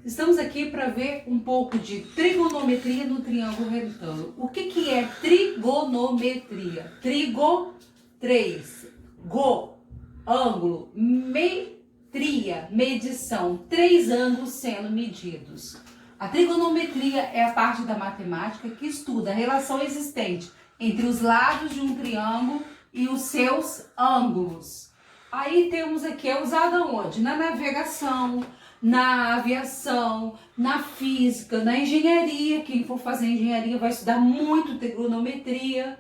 Estamos aqui para ver um pouco de trigonometria no triângulo retângulo. O que é trigonometria? Trigo, 3. Go, ângulo. Metria, medição. 3 ângulos sendo medidos. A trigonometria é a parte da matemática que estuda a relação existente entre os lados de um triângulo e os seus ângulos. Aí temos aqui, é usada onde? Na navegação, na aviação, na física, na engenharia. Quem for fazer engenharia vai estudar muito trigonometria,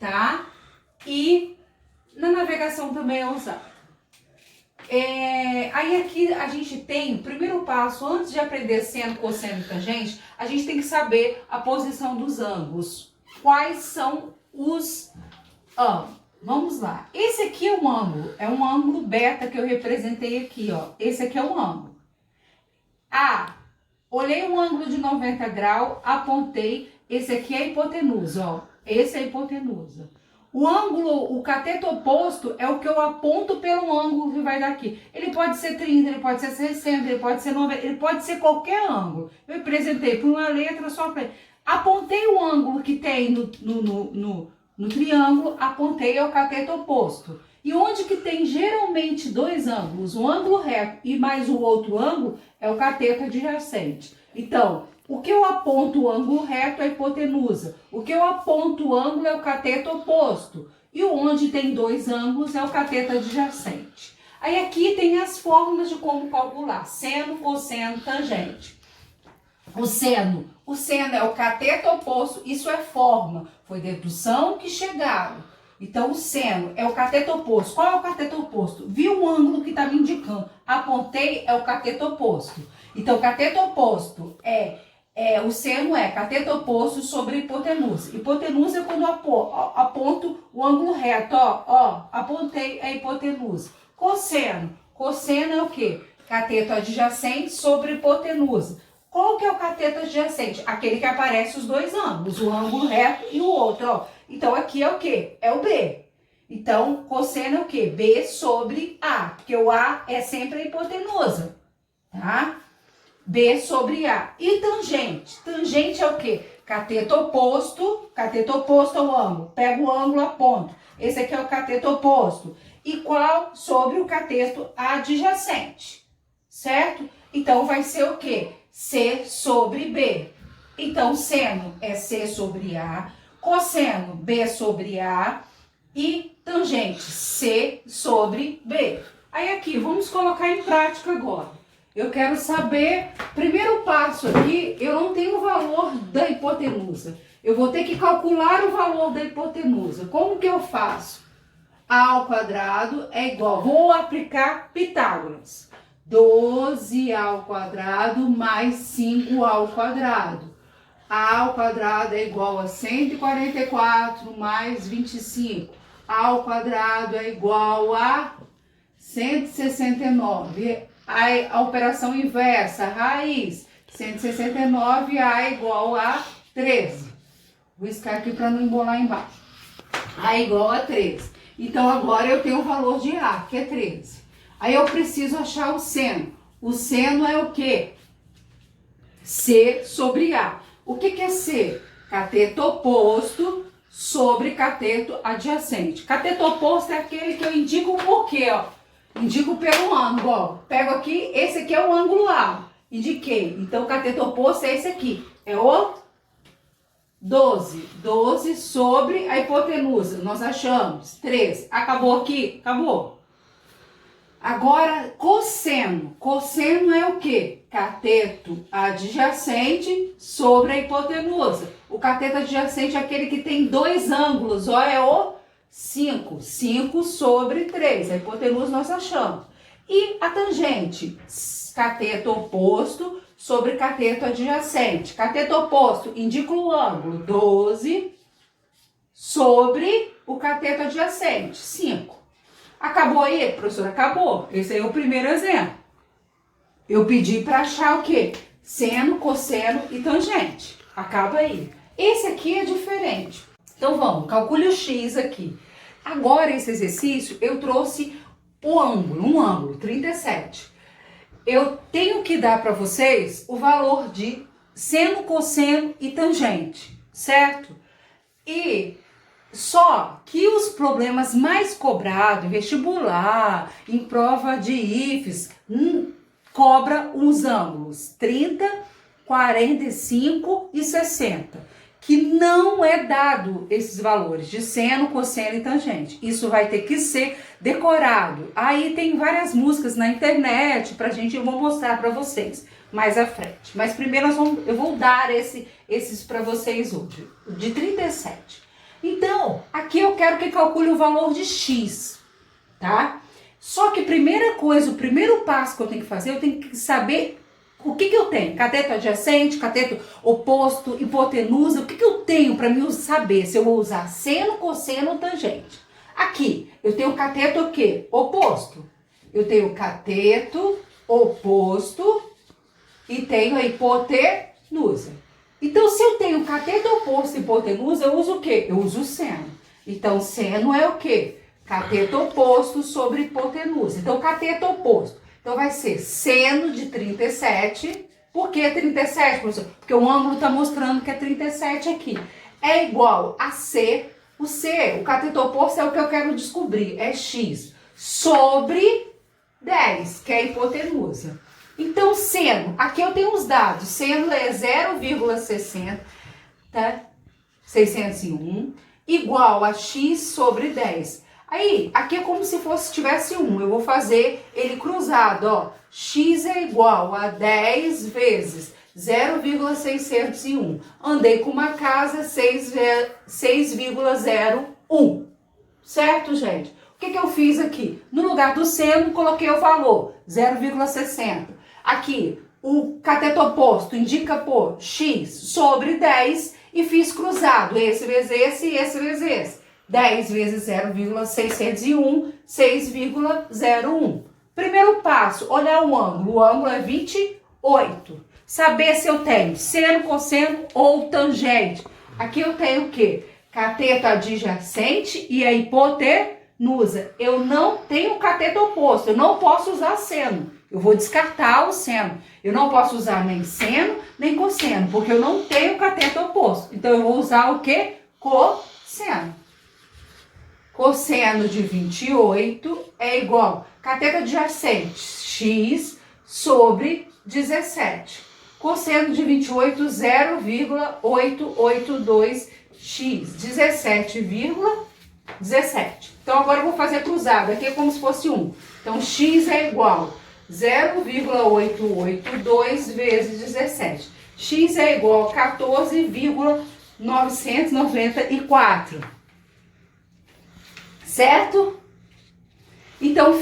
tá? E na navegação também é usada. Aí aqui a gente tem o primeiro passo, antes de aprender seno, cosseno e tangente, a gente tem que saber a posição dos ângulos. Quais são os ângulos? Vamos lá. Esse aqui é um ângulo beta que eu representei aqui, ó. Esse aqui é um ângulo. Olhei um ângulo de 90 graus, apontei. Esse aqui é a hipotenusa, ó. Esse é a hipotenusa. O ângulo, o cateto oposto é o que eu aponto pelo ângulo que vai daqui. Ele pode ser 30, ele pode ser 60, ele pode ser 90, ele pode ser qualquer ângulo. Eu representei por uma letra só para ele. Apontei o ângulo que tem no triângulo, apontei ao cateto oposto. E onde que tem geralmente dois ângulos, um ângulo reto e mais o outro ângulo, é o cateto adjacente. Então, o que eu aponto o ângulo reto é a hipotenusa. O que eu aponto o ângulo é o cateto oposto. E onde tem dois ângulos é o cateto adjacente. Aí aqui tem as fórmulas de como calcular. Seno, cosseno, tangente. O seno é o cateto oposto, isso é forma. Foi dedução que chegaram. Então, o seno é o cateto oposto. Qual é o cateto oposto? Vi o ângulo que está me indicando. Apontei, é o cateto oposto. Então, o cateto oposto o seno é cateto oposto sobre hipotenusa. Hipotenusa é quando eu aponto o ângulo reto, ó, apontei a hipotenusa. Cosseno é o quê? Cateto adjacente sobre hipotenusa. Qual que é o cateto adjacente? Aquele que aparece os dois ângulos, o ângulo reto e o outro, ó. Então, aqui é o quê? É o B. Então, cosseno é o quê? B sobre A, porque o A é sempre a hipotenusa, tá? B sobre A. E tangente? Tangente é o quê? Cateto oposto ao ângulo. Pega o ângulo, aponto. Esse aqui é o cateto oposto. E qual sobre o cateto adjacente, certo? Então, vai ser o quê? C sobre B. Então, seno é C sobre A, cosseno B sobre A e tangente C sobre B. Aí aqui, vamos colocar em prática agora. Eu quero saber, primeiro passo aqui, eu não tenho o valor da hipotenusa. Eu vou ter que calcular o valor da hipotenusa. Como que eu faço? A ao quadrado é igual, vou aplicar Pitágoras. 12 ao quadrado mais 5 ao quadrado. A ao quadrado é igual a 144 mais 25. A ao quadrado é igual a 169. A operação inversa, raiz, 169, A é igual a 13. Vou riscar aqui para não embolar embaixo. A é igual a 13. Então, agora eu tenho o valor de A, que é 13. Aí eu preciso achar o seno. O seno é o quê? C sobre A. O que é C? Cateto oposto sobre cateto adjacente. Cateto oposto é aquele que eu indico por quê, ó? Indico pelo ângulo, ó. Pego aqui, esse aqui é o ângulo A. Indiquei. Então, o cateto oposto é esse aqui. É o 12. 12 sobre a hipotenusa. Nós achamos 3. Acabou aqui? Acabou. Agora, cosseno. Cosseno é o quê? Cateto adjacente sobre a hipotenusa. O cateto adjacente é aquele que tem dois ângulos, ó, é o 5. 5 sobre 3. A hipotenusa nós achamos. E a tangente? Cateto oposto sobre cateto adjacente. Cateto oposto indica o ângulo 12 sobre o cateto adjacente, 5. Acabou aí, professora? Acabou. Esse aí é o primeiro exemplo. Eu pedi para achar o quê? Seno, cosseno e tangente. Acaba aí. Esse aqui é diferente. Então vamos, calcule o X aqui. Agora esse exercício eu trouxe o ângulo, um ângulo, 37. eu tenho que dar para vocês o valor de seno, cosseno e tangente, certo? E só que os problemas mais cobrados em vestibular, em prova de IFES, cobra os ângulos 30, 45 e 60, que não é dado esses valores de seno, cosseno e tangente. Isso vai ter que ser decorado. Aí tem várias músicas na internet pra gente, eu vou mostrar para vocês mais à frente. Mas primeiro eu vou dar esses para vocês hoje, de 37. Então, aqui eu quero que calcule o valor de x, tá? Só que primeira coisa, o primeiro passo que eu tenho que fazer, eu tenho que saber o que eu tenho. Cateto adjacente, cateto oposto, hipotenusa, o que eu tenho para mim saber se eu vou usar seno, cosseno ou tangente. Aqui, eu tenho cateto o quê? Oposto. Eu tenho cateto oposto e tenho a hipotenusa. Então, se eu tenho cateto oposto e hipotenusa, eu uso o quê? Eu uso o seno. Então, seno é o quê? Cateto oposto sobre hipotenusa. Então, cateto oposto. Então, vai ser seno de 37. Por que 37, professor? Porque o ângulo está mostrando que é 37 aqui. É igual a C. O cateto oposto é o que eu quero descobrir. É x sobre 10, que é a hipotenusa. Então, seno, aqui eu tenho os dados, seno é 0,60, tá? 601, igual a x sobre 10. Aí, aqui é como se tivesse 1, eu vou fazer ele cruzado, ó. X é igual a 10 vezes 0,601. Andei com uma casa, 6,01. Certo, gente? O que eu fiz aqui? No lugar do seno, coloquei o valor, 0,60. Aqui, o cateto oposto indica por x sobre 10 e fiz cruzado, esse vezes esse e esse vezes esse. 10 vezes 0,601, 6,01. Primeiro passo, olhar o ângulo é 28. Saber se eu tenho seno, cosseno ou tangente. Aqui eu tenho o quê? Cateto adjacente e a hipotenusa. Eu não tenho cateto oposto, eu não posso usar seno. Eu vou descartar o seno. Eu não posso usar nem seno, nem cosseno, porque eu não tenho cateto oposto. Então, eu vou usar o quê? Cosseno. Cosseno de 28 é igual cateto adjacente, x sobre 17. Cosseno de 28, 0,882x, 17,17. Então, agora eu vou fazer cruzado. Aqui é como se fosse 1. Então, x é igual 0,882 vezes 17. X é igual a 14,994. Certo? Então,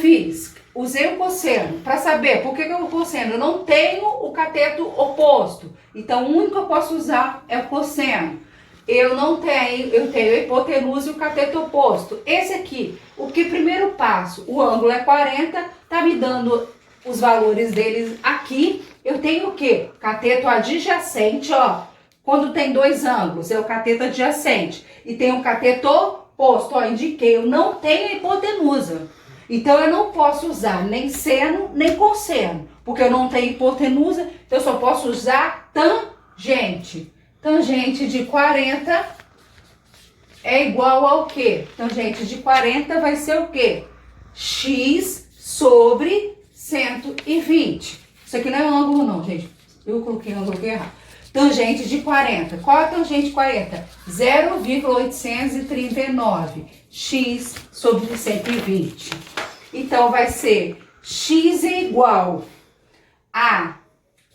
usei o cosseno para saber por que eu o cosseno. Eu não tenho o cateto oposto. Então, o único que eu posso usar é o cosseno. Eu tenho a hipotenusa e o cateto oposto. Esse aqui, primeiro passo, o ângulo é 40, tá me dando os valores deles aqui. Eu tenho o quê? Cateto adjacente, ó. Quando tem dois ângulos, é o cateto adjacente. E tem o cateto oposto, ó, indiquei. Eu não tenho a hipotenusa. Então, eu não posso usar nem seno, nem cosseno. Porque eu não tenho hipotenusa, então eu só posso usar tangente. Tangente de 40 é igual ao quê? Tangente de 40 vai ser o quê? X sobre 120. Isso aqui não é um ângulo não, gente. Eu coloquei um ângulo errado. Tangente de 40. Qual é a tangente de 40? 0,839. X sobre 120. Então, vai ser x é igual a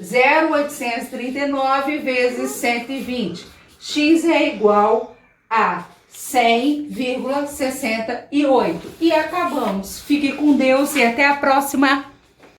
0,839 vezes 120. X é igual a 100,68. E acabamos. Fique com Deus e até a próxima.